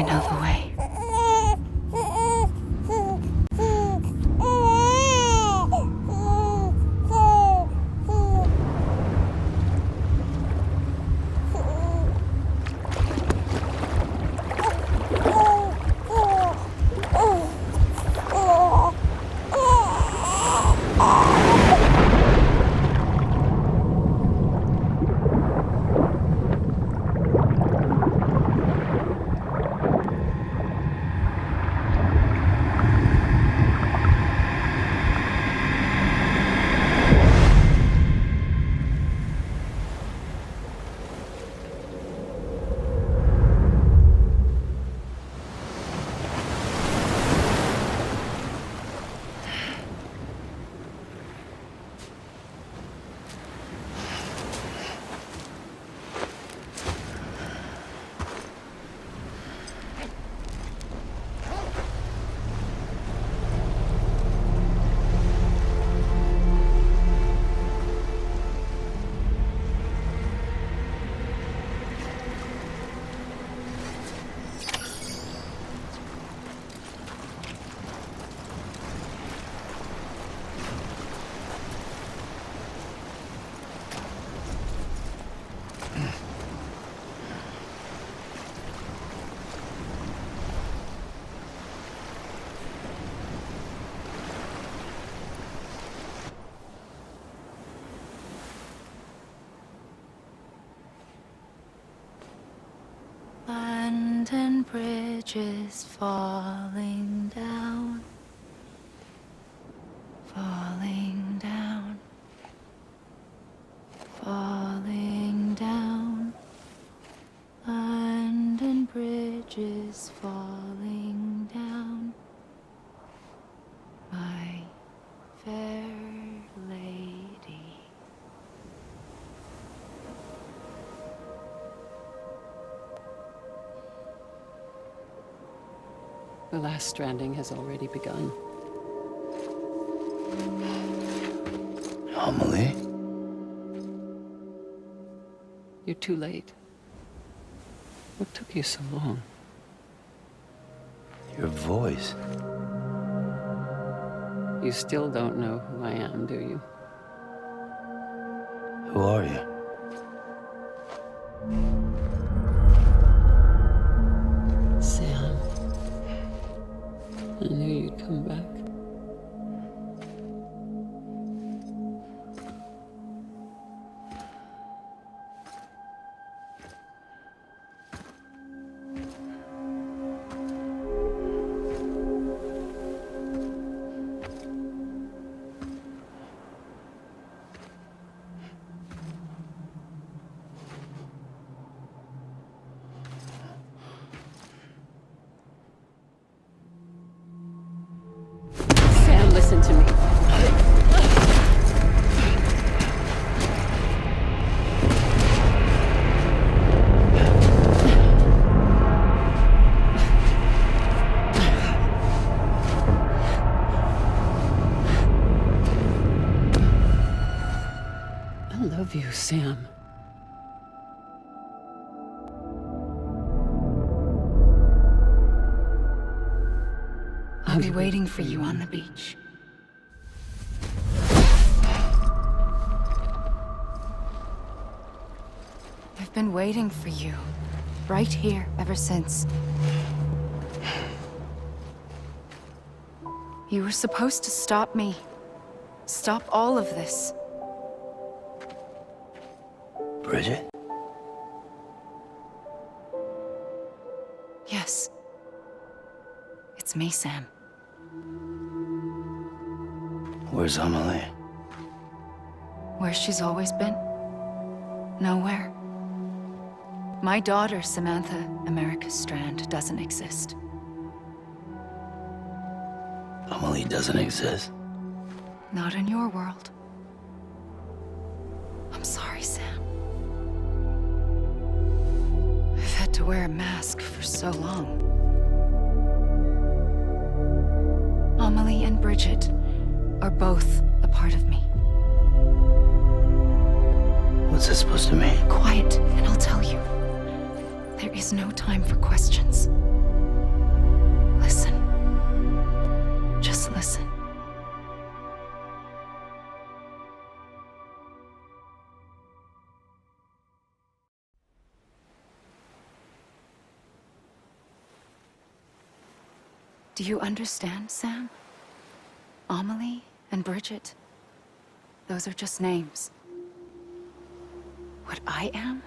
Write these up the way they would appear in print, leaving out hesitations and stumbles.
I know the way. And bridges falling down, falling down, falling down. London bridges falling down, my fair lady. The last stranding has already begun. Amelie? You're too late. What took you so long? Your voice. You still don't know who I am, do you? Who are you? Sam. I knew you'd come back. Listen to me. I love you, Sam. I'll be waiting for you on the beach. I've been waiting for you, right here, ever since. You were supposed to stop me. Stop all of this. Bridget? Yes. It's me, Sam. Where's Amelie? Where she's always been. Nowhere. My daughter, Samantha America Strand, doesn't exist. Amelie doesn't exist. Not in your world. I'm sorry, Sam. I've had to wear a mask for so long. Amelie and Bridget are both a part of me. What's this supposed to mean? Quiet, and I'll tell you. There is no time for questions. Listen. Do you understand, Sam? Amelie and Bridget, those are just names. What I am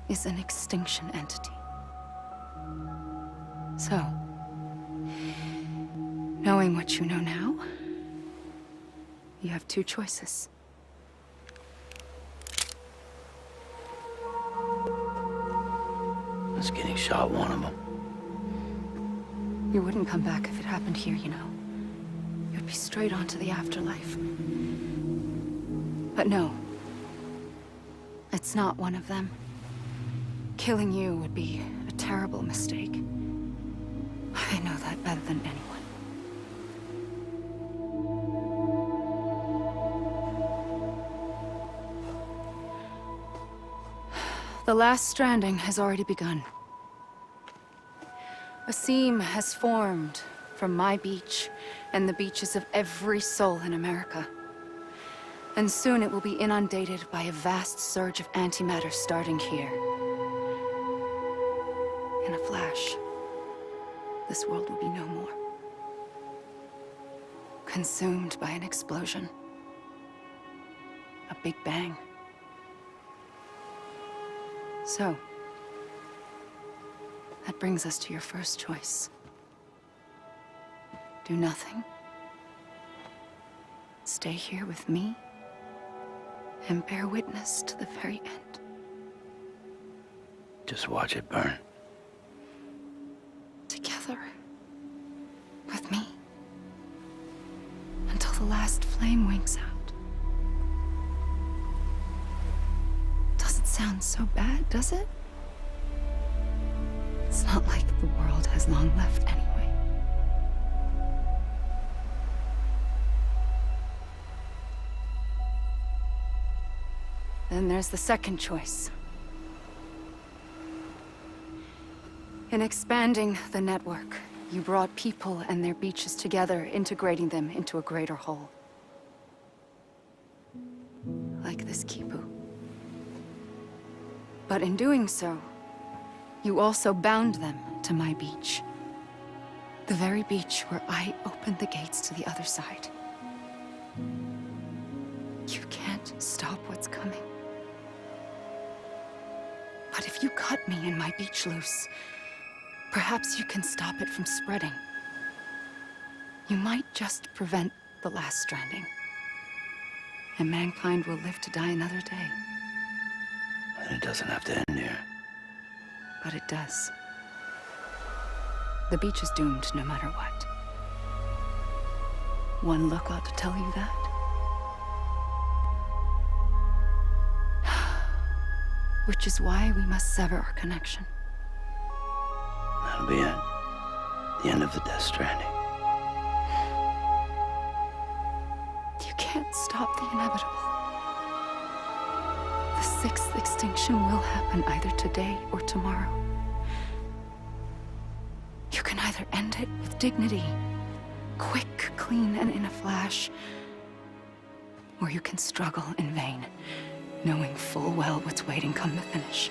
is an extinction entity. So, knowing what you know now, you have two choices. Was getting shot one of them. You wouldn't come back if it happened here, you know. You'd be straight on to the afterlife. But no. It's not one of them. Killing you would be a terrible mistake. I know that better than anyone. The last stranding has already begun. A seam has formed from my beach and the beaches of every soul in America. And soon it will be inundated by a vast surge of antimatter starting here. In a flash, this world will be no more. Consumed by an explosion. A big bang. So, that brings us to your first choice. Do nothing. Stay here with me and bear witness to the very end. Just watch it burn. Together. With me. Until the last flame winks out. Doesn't sound so bad, does it? It's not like the world has long left anyway. Then there's the second choice. In expanding the network, you brought people and their beaches together, integrating them into a greater whole. Like this Kipu. But in doing so, you also bound them to my beach. The very beach where I opened the gates to the other side. You can't stop what's coming. But if you cut me and my beach loose, perhaps you can stop it from spreading. You might just prevent the last stranding. And mankind will live to die another day. And it doesn't have to end here. But it does. The beach is doomed no matter what. One look ought to tell you that. Which is why we must sever our connection. That'll be it. The end of the Death-Stranding. You can't stop the inevitable. The sixth extinction will happen either today or tomorrow. You can either end it with dignity, quick, clean, and in a flash, or you can struggle in vain, knowing full well what's waiting come the finish.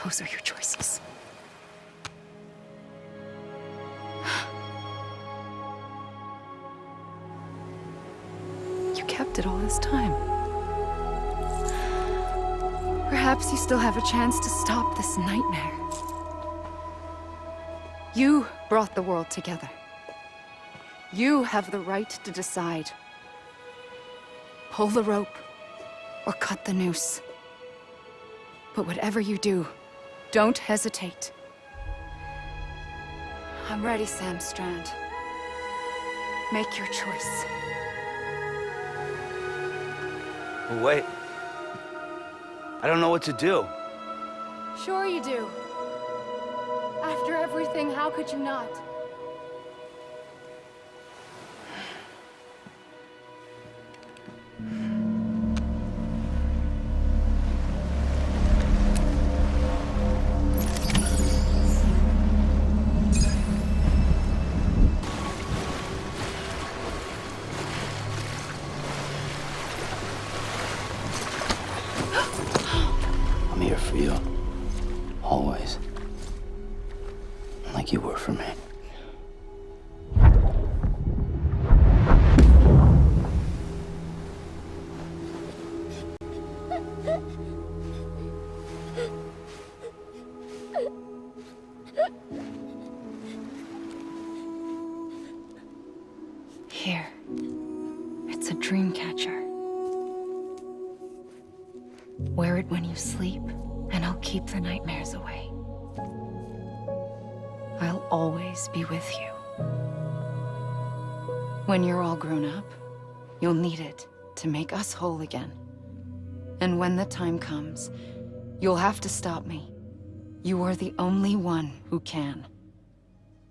Those are your choices. You kept it all this time. Perhaps you still have a chance to stop this nightmare. You brought the world together. You have the right to decide. Pull the rope or cut the noose. But whatever you do, don't hesitate. I'm ready, Sam Strand. Make your choice. Wait. I don't know what to do. Sure you do. After everything, how could you not? I'm here for you. Always. Like you were for me. Here. It's a dream catcher. Wear it when you sleep, and I'll keep the nightmares away. I'll always be with you. When you're all grown up, you'll need it to make us whole again. And when the time comes, you'll have to stop me. You are the only one who can.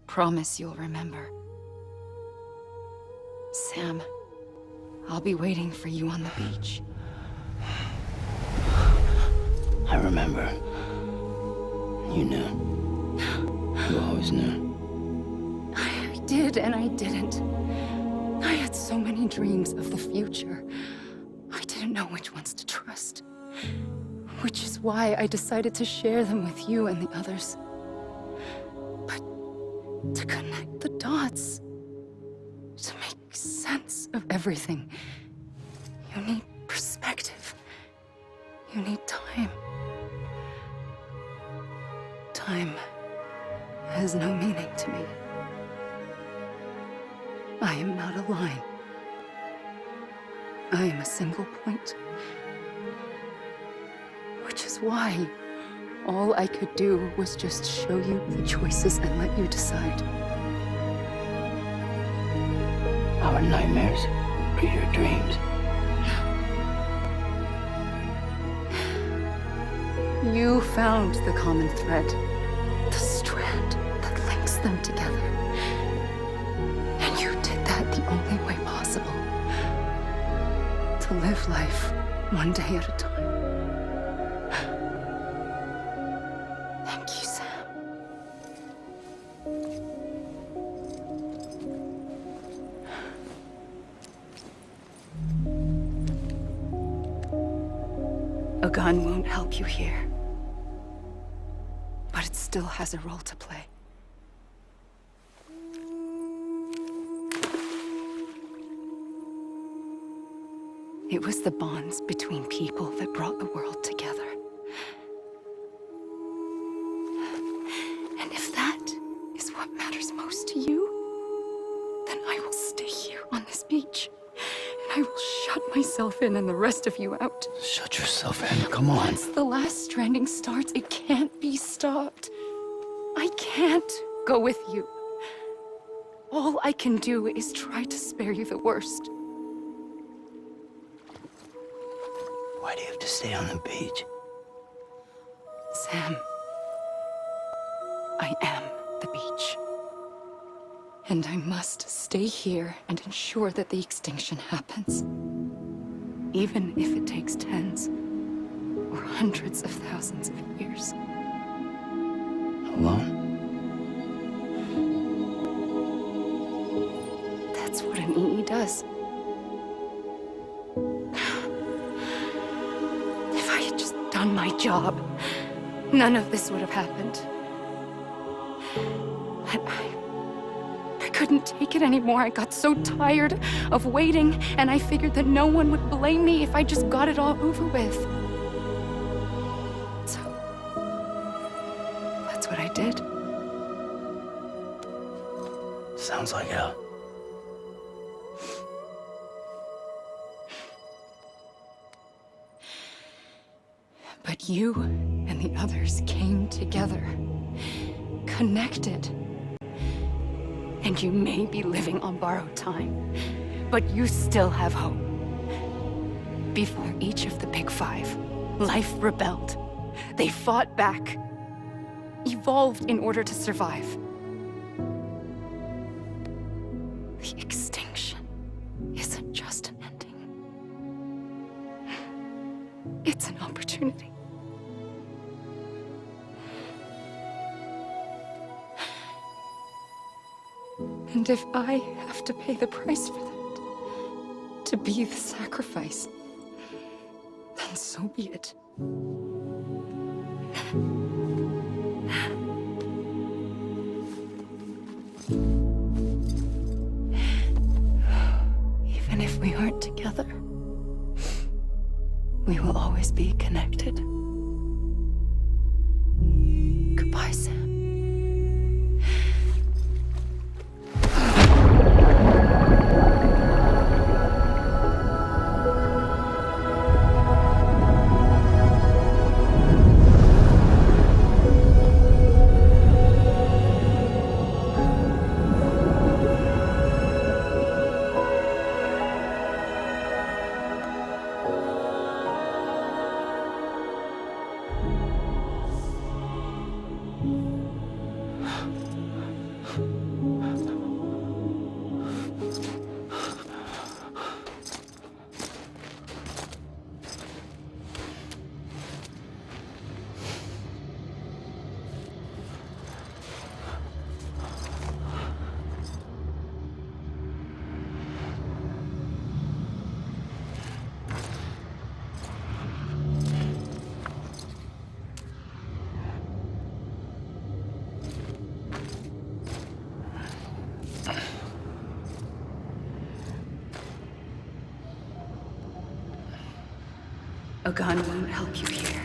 Promise you'll remember. Sam, I'll be waiting for you on the beach. I remember. You knew. You always knew. I did and I didn't. I had so many dreams of the future. I didn't know which ones to trust. Which is why I decided to share them with you and the others. But to connect the dots, to make sense of everything, you need perspective. You need time. Time has no meaning to me. I am not a line. I am a single point. Which is why all I could do was just show you the choices and let you decide. Our nightmares are your dreams. You found the common thread, the strand that links them together. And you did that the only way possible. To live life one day at a time. Thank you, Sam. A gun won't help you here. But it still has a role to play. It was the bonds between people that brought the world together. And if that is what matters most to you, then I will stay here on this beach. And I will shut myself in and the rest of you out. Shut yourself in. Come on. Once the last stranding starts, it can't be stopped. I can't go with you. All I can do is try to spare you the worst. Why do you have to stay on the beach? Sam, I am the beach. And I must stay here and ensure that the extinction happens. Even if it takes tens or hundreds of thousands of years. Alone? That's what an EE does. If I had just done my job, none of this would have happened. But I couldn't take it anymore. I got so tired of waiting, and I figured that no one would blame me if I just got it all over with. So, that's what I did. Sounds like hell. But you and the others came together, connected. And you may be living on borrowed time, but you still have hope. Before each of the Big Five, life rebelled. They fought back, evolved in order to survive. The extinction isn't just an ending. It's an opportunity. And if I have to pay the price for that, to be the sacrifice, then so be it. Even if we aren't together, we will always be connected. Goodbye, Sam. A gun won't help you here,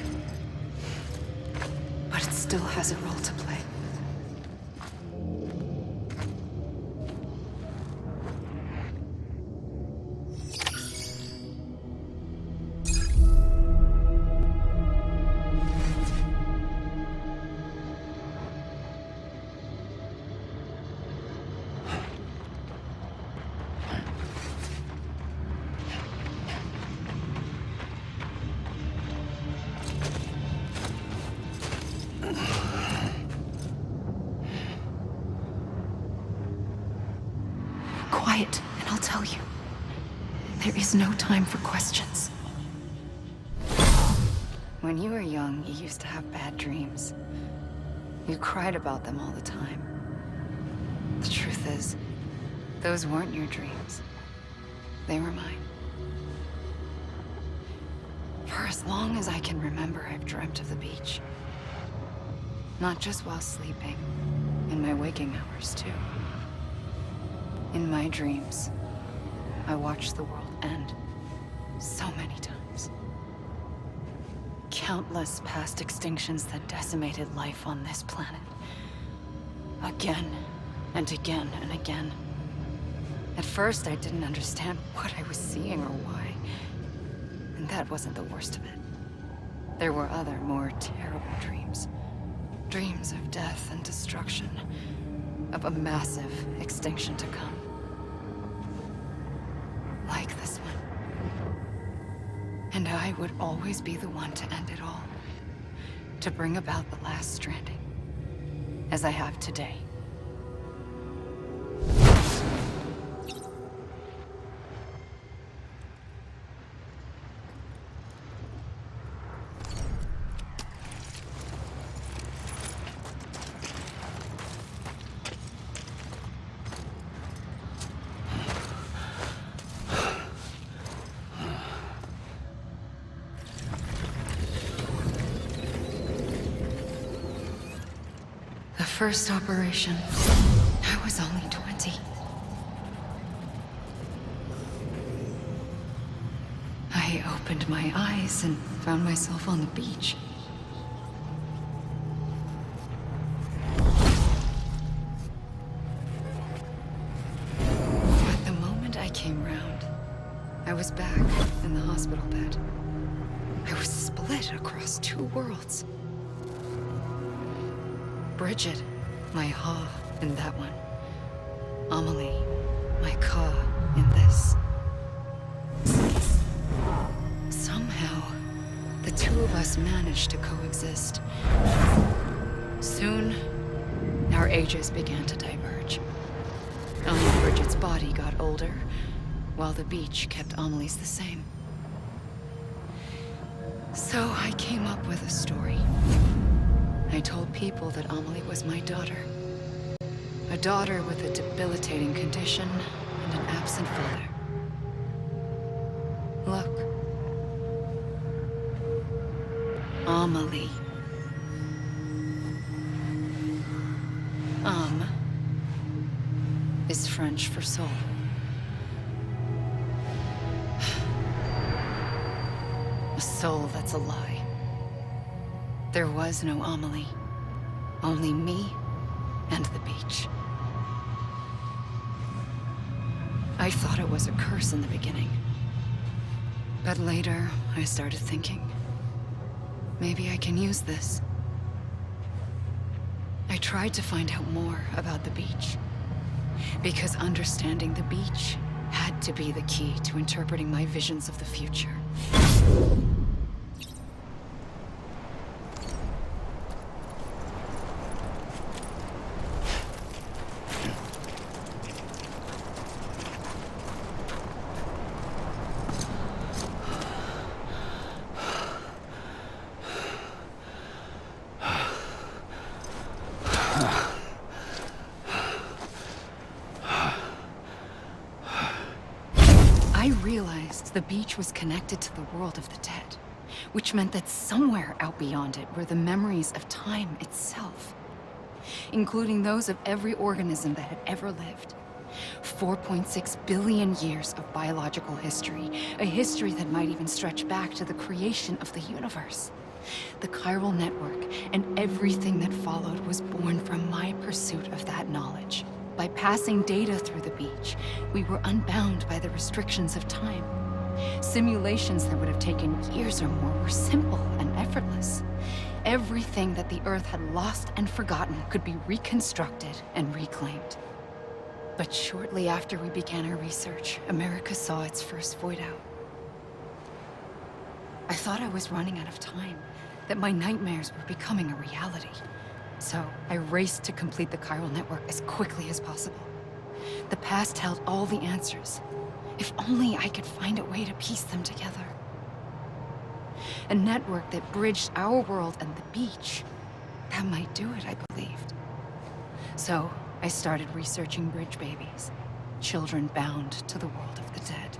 but it still has a role to play. Quiet, and I'll tell you. There is no time for questions. When you were young, you used to have bad dreams. You cried about them all the time. The truth is, those weren't your dreams. They were mine. For as long as I can remember, I've dreamt of the beach. Not just while sleeping, in my waking hours, too. In my dreams, I watched the world end so many times. Countless past extinctions that decimated life on this planet. Again, and again, and again. At first, I didn't understand what I was seeing or why. And that wasn't the worst of it. There were other, more terrible dreams. Dreams of death and destruction. Of a massive extinction to come. Like this one. And I would always be the one to end it all. To bring about the last stranding. As I have today. The first operation, I was only 20. I opened my eyes and found myself on the beach. But the moment I came round, I was back in the hospital bed. I was split across two worlds. Bridget, my Ha in that one. Amelie, my Ka in this. Somehow, the two of us managed to coexist. Soon, our ages began to diverge. Only Bridget's body got older, while the beach kept Amelie's the same. So I came up with a story. I told people that Amelie was my daughter. A daughter with a debilitating condition and an absent father. Look. Amelie. Is French for soul. A soul that's a lie. There was no Amelie. Only me and the beach. I thought it was a curse in the beginning. But later, I started thinking, maybe I can use this. I tried to find out more about the beach. Because understanding the beach had to be the key to interpreting my visions of the future. I realized the beach was connected to the world of the dead, which meant that somewhere out beyond it were the memories of time itself, including those of every organism that had ever lived. 4.6 billion years of biological history, a history that might even stretch back to the creation of the universe. The chiral network and everything that followed was born from my pursuit of that knowledge. By passing data through the beach, we were unbound by the restrictions of time. Simulations that would have taken years or more were simple and effortless. Everything that the Earth had lost and forgotten could be reconstructed and reclaimed. But shortly after we began our research, America saw its first void out. I thought I was running out of time, that my nightmares were becoming a reality. So I raced to complete the chiral network as quickly as possible. The past held all the answers. If only I could find a way to piece them together. A network that bridged our world and the beach. That might do it, I believed. So I started researching bridge babies, children bound to the world of the dead.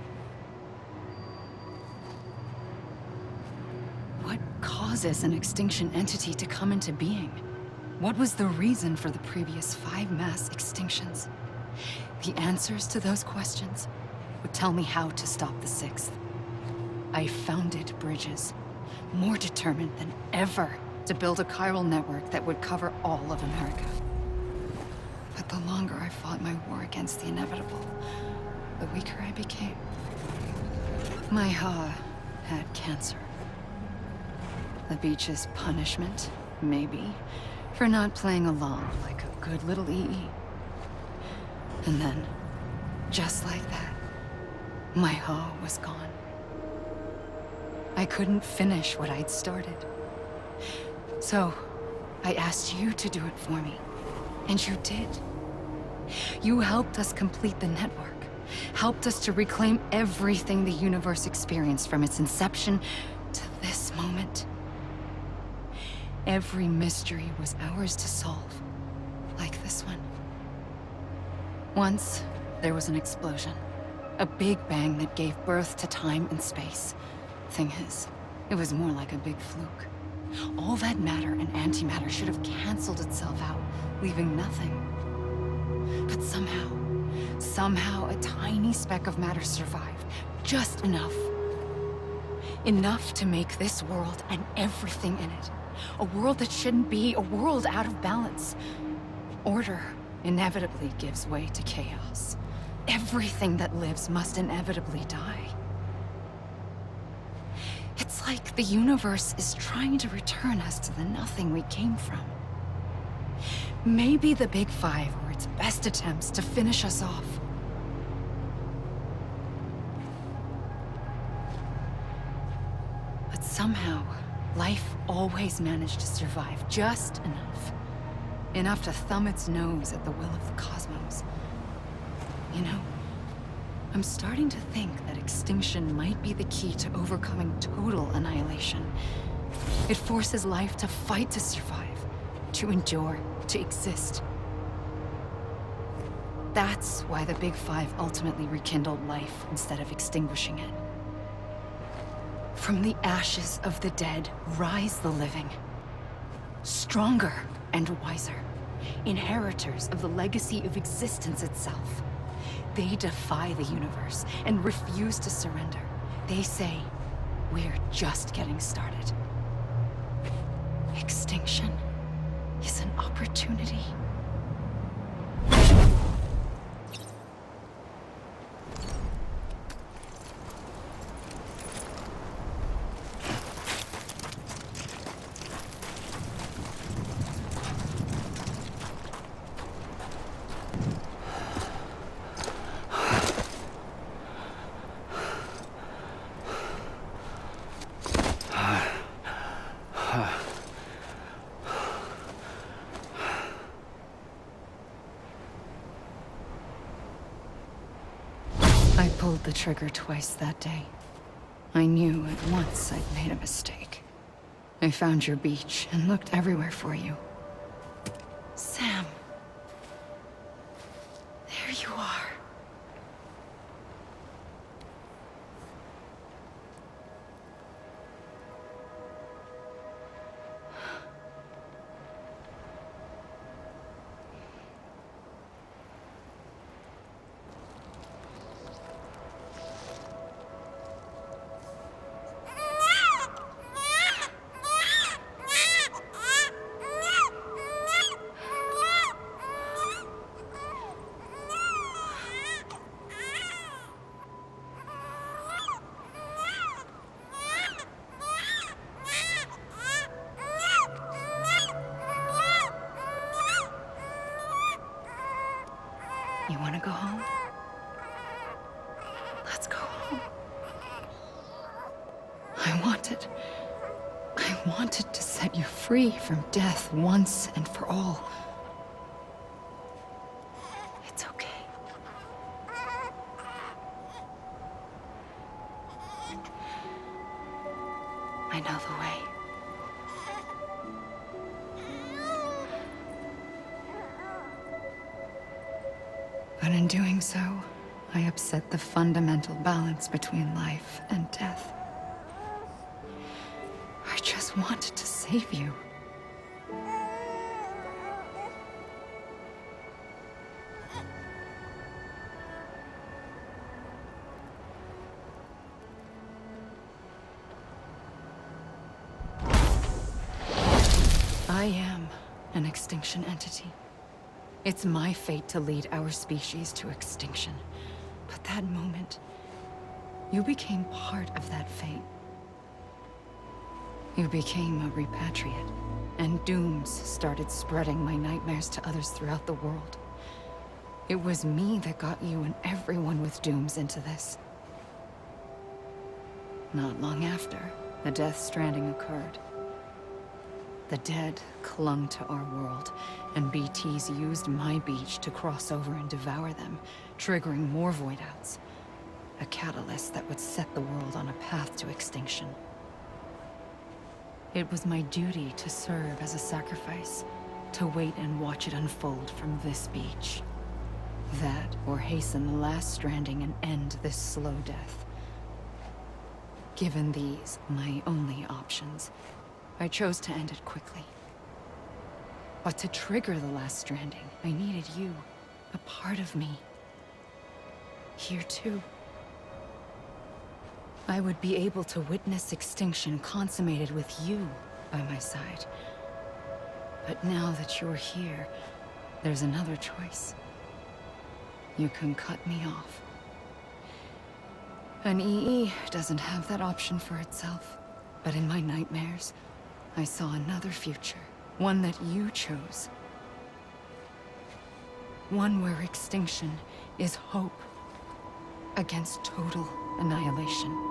What causes an extinction entity to come into being? What was the reason for the previous 5 mass extinctions? The answers to those questions would tell me how to stop the 6th. I founded bridges, more determined than ever to build a chiral network that would cover all of America. But the longer I fought my war against the inevitable, the weaker I became. My Ha had cancer. The beach's punishment, maybe, for not playing along like a good little EE. And then, just like that, my Ha was gone. I couldn't finish what I'd started. So, I asked you to do it for me, and you did. You helped us complete the network, helped us to reclaim everything the universe experienced from its inception to this moment. Every mystery was ours to solve, like this one. Once, there was an explosion. A big bang that gave birth to time and space. Thing is, it was more like a big fluke. All that matter and antimatter should have canceled itself out, leaving nothing. But somehow a tiny speck of matter survived. Just enough. Enough to make this world and everything in it. A world that shouldn't be, a world out of balance. Order inevitably gives way to chaos. Everything that lives must inevitably die. It's like the universe is trying to return us to the nothing we came from. Maybe the Big Five were its best attempts to finish us off. But somehow, life always managed to survive just enough. Enough to thumb its nose at the will of the cosmos. You know, I'm starting to think that extinction might be the key to overcoming total annihilation. It forces life to fight to survive, to endure, to exist. That's why the Big Five ultimately rekindled life instead of extinguishing it. From the ashes of the dead rise the living. Stronger and wiser. Inheritors of the legacy of existence itself. They defy the universe and refuse to surrender. They say, we're just getting started. Extinction is an opportunity. I pulled the trigger twice that day. I knew at once I'd made a mistake. I found your beach and looked everywhere for you. Sam. There you are. You want to go home? Let's go home. I wanted to set you free from death once and for all. It's okay. I know the way. But in doing so, I upset the fundamental balance between life and death. I just wanted to save you. I am an extinction entity. It's my fate to lead our species to extinction. But that moment, you became part of that fate. You became a repatriate, and dooms started spreading my nightmares to others throughout the world. It was me that got you and everyone with dooms into this. Not long after, the Death-Stranding occurred. The dead clung to our world, and BTs used my beach to cross over and devour them, triggering more void-outs. A catalyst that would set the world on a path to extinction. It was my duty to serve as a sacrifice, to wait and watch it unfold from this beach. That, or hasten the last stranding and end this slow death. Given these, my only options, I chose to end it quickly. But to trigger the last stranding, I needed you, a part of me. Here too. I would be able to witness extinction consummated with you by my side. But now that you're here, there's another choice. You can cut me off. An EE doesn't have that option for itself. But in my nightmares, I saw another future. One that you chose. One where extinction is hope against total annihilation.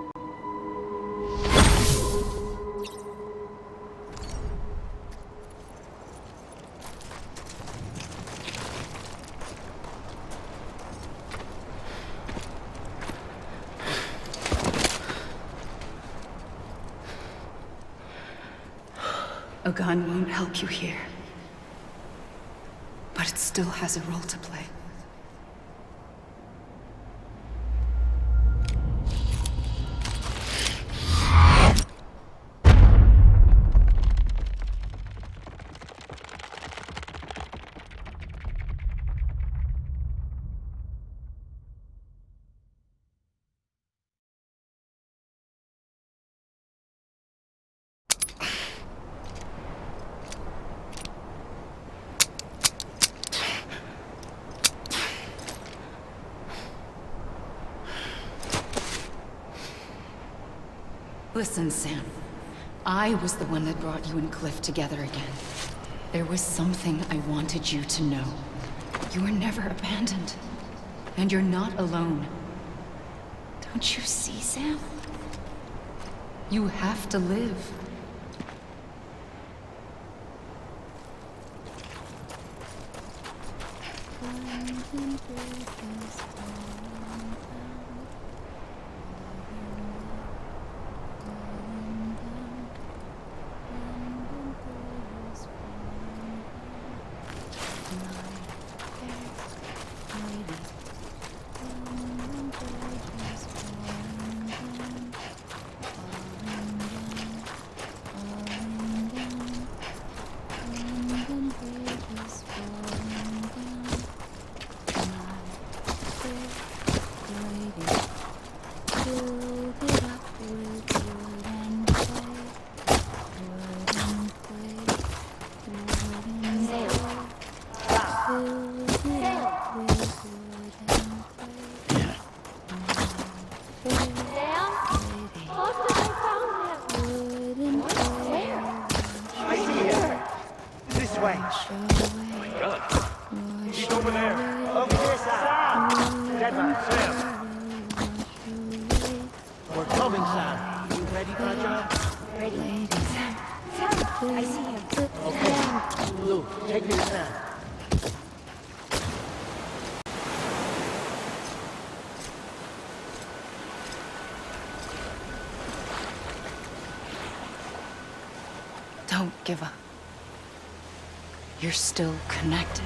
A gun won't help you here. But it still has a role to play. Listen, Sam. I was the one that brought you and Cliff together again. There was something I wanted you to know. You were never abandoned. And you're not alone. Don't you see, Sam? You have to live. Don't give up. You're still connected.